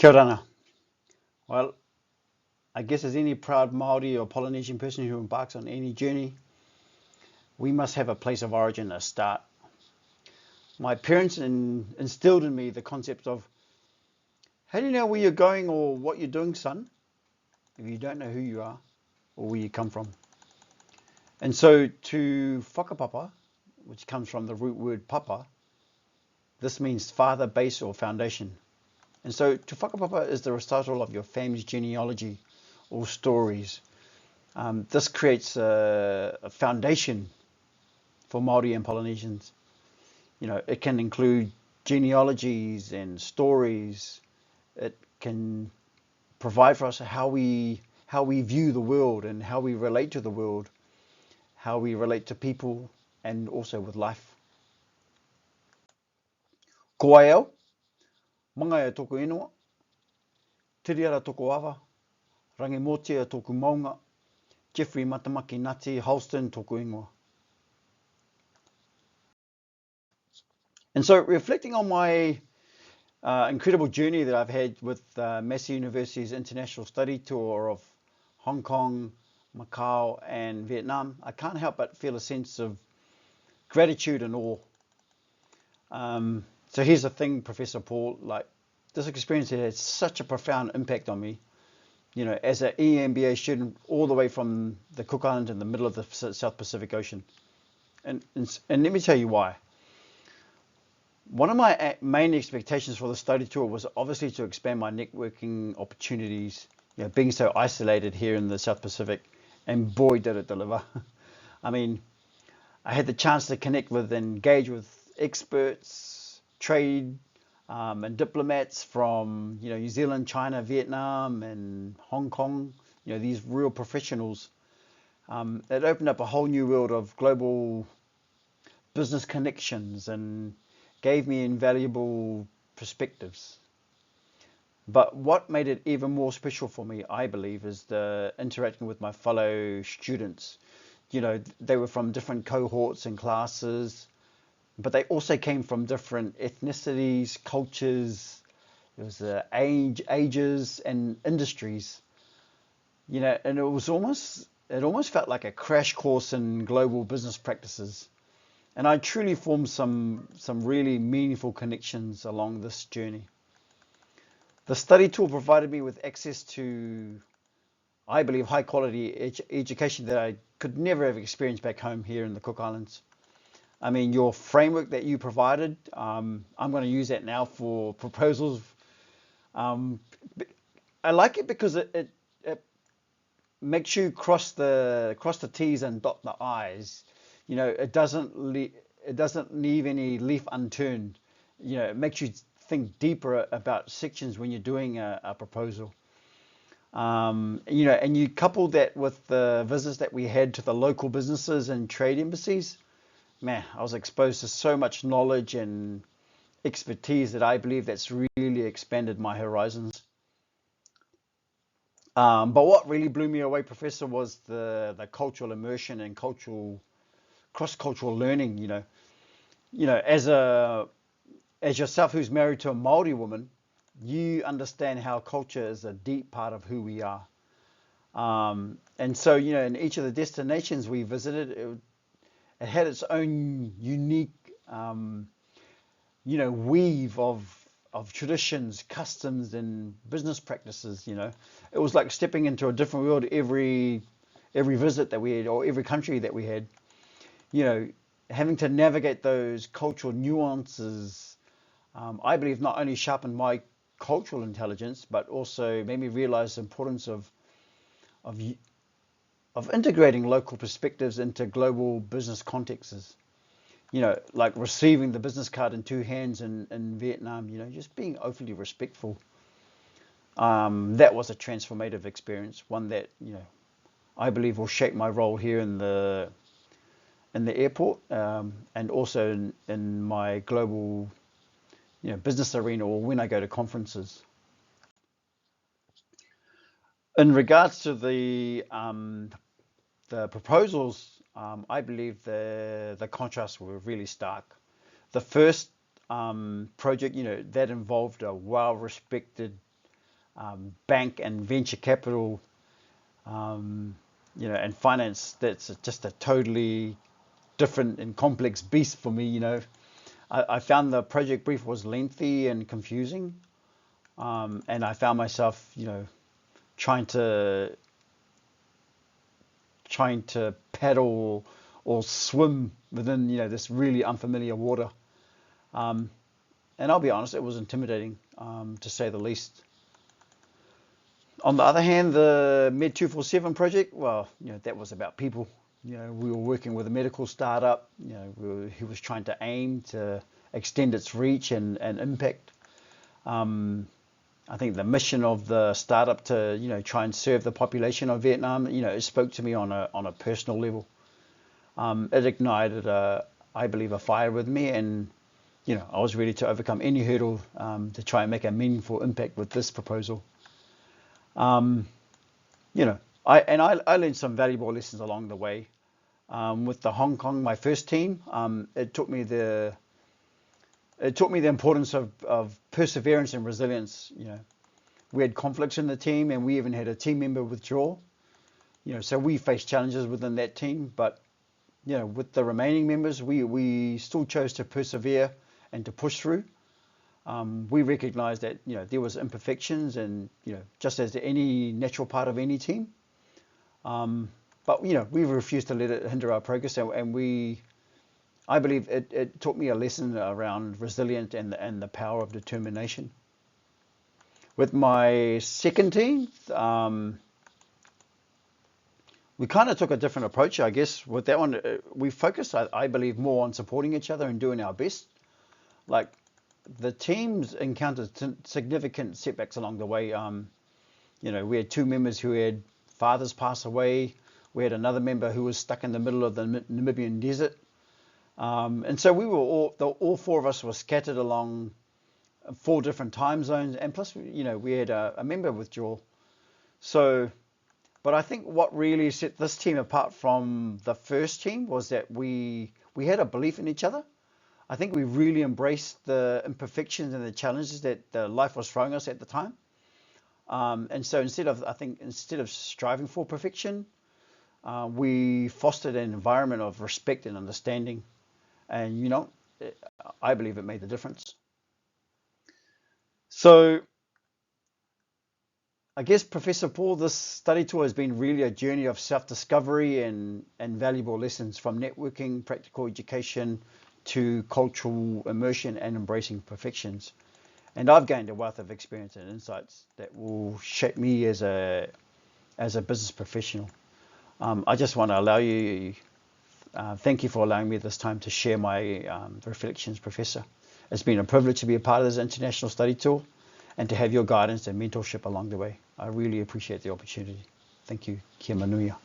Kia ora. Well, I guess as any proud Māori or Polynesian person who embarks on any journey, we must have a place of origin, a start. My parents instilled in me the concept of, how do you know where you're going or what you're doing, son, if you don't know who you are or where you come from? And so to whakapapa, which comes from the root word papa, this means father, base or foundation. And so to whakapapa is the recital of your family's genealogy or stories. This creates a foundation for Māori and Polynesians. You know, it can include genealogies and stories. It can provide for us how we view the world and how we relate to the world, how we relate to people and also with life. Ko ai au, mangai e toko ingoa, tiri ara toko awa, rangi moti e toko maunga, Geoffrey matamaki ngati, Halston toko ingoa. And so reflecting on my incredible journey that I've had with Massey University's international study tour of Hong Kong, Macau and Vietnam, I can't help but feel a sense of gratitude and awe. So here's the thing, Professor Paul, like this experience had such a profound impact on me. You know, as an EMBA student all the way from the Cook Islands in the middle of the South Pacific Ocean. And let me tell you why. One of my main expectations for the study tour was obviously to expand my networking opportunities, you know, being so isolated here in the South Pacific, and boy did it deliver. I mean, I had the chance to connect with and engage with experts, trade and diplomats from, you know, New Zealand, China, Vietnam and Hong Kong, you know, these real professionals. It opened up a whole new world of global business connections and gave me invaluable perspectives. But what made it even more special for me, I believe, is the interacting with my fellow students. You know, they were from different cohorts and classes, but they also came from different ethnicities, cultures, there was ages and industries. You know, and it almost felt like a crash course in global business practices. And I truly formed some really meaningful connections along this journey. The study tour provided me with access to, I believe, high quality education that I could never have experienced back home here in the Cook Islands. I mean, your framework that you provided, I'm going to use that now for proposals. I like it because it makes you cross the T's and dot the I's. You know, it doesn't leave any leaf unturned. You know, it makes you think deeper about sections when you're doing a proposal. You know, and you couple that with the visits that we had to the local businesses and trade embassies. Man, I was exposed to so much knowledge and expertise that I believe that's really expanded my horizons. But what really blew me away, Professor, was the cultural immersion and cross-cultural learning. You know, as yourself who's married to a Maori woman, you understand how culture is a deep part of who we are. And so, you know, in each of the destinations we visited, it had its own unique, you know, weave of traditions, customs, and business practices. You know, it was like stepping into a different world every visit that we had, or every country that we had. You know, having to navigate those cultural nuances, I believe, not only sharpened my cultural intelligence, but also made me realize the importance of integrating local perspectives into global business contexts. You know, like receiving the business card in two hands in Vietnam, you know, just being overly respectful. That was a transformative experience, one that, you know, I believe will shape my role here in the airport, and also in my global, you know, business arena or when I go to conferences. In regards to the proposals, I believe the contrasts were really stark. The first project, you know, that involved a well-respected bank and venture capital, and finance, that's just a totally different and complex beast for me. I found the project brief was lengthy and confusing, and I found myself, trying to paddle or swim within, this really unfamiliar water. And I'll be honest, it was intimidating, to say the least. On the other hand, the Med 247 project, well, that was about people. We were working with a medical startup, who was trying to aim to extend its reach and impact. I think the mission of the startup to, try and serve the population of Vietnam, it spoke to me on a personal level. It ignited, I believe, a fire with me, and I was ready to overcome any hurdle, to try and make a meaningful impact with this proposal. I learned some valuable lessons along the way. With the Hong Kong, my first team, it taught me the importance of perseverance and resilience. We had conflicts in the team, and we even had a team member withdraw. So we faced challenges within that team, but with the remaining members, we still chose to persevere and to push through. We recognized that there was imperfections, and just as any natural part of any team. But we refused to let it hinder our progress, and I believe it taught me a lesson around resilience and the power of determination. With my second team, we kind of took a different approach, I guess. With that one, we focused, I believe, more on supporting each other and doing our best. Like, the teams encountered significant setbacks along the way. We had two members who had fathers pass away. We had another member who was stuck in the middle of the Namibian desert. And so we were all four of us were scattered along 4 different time zones. And plus, we had a member withdraw. So, but I think what really set this team apart from the first team was that we had a belief in each other. I think we really embraced the imperfections and the challenges that life was throwing us at the time. And so instead of striving for perfection, we fostered an environment of respect and understanding. And, I believe it made the difference. So I guess, Professor Paul, this study tour has been really a journey of self-discovery and valuable lessons, from networking, practical education, to cultural immersion and embracing perfections. And I've gained a wealth of experience and insights that will shape me as a business professional. I just want to thank you for allowing me this time to share my reflections, Professor. It's been a privilege to be a part of this international study tour and to have your guidance and mentorship along the way. I really appreciate the opportunity. Thank you. Kia manuia.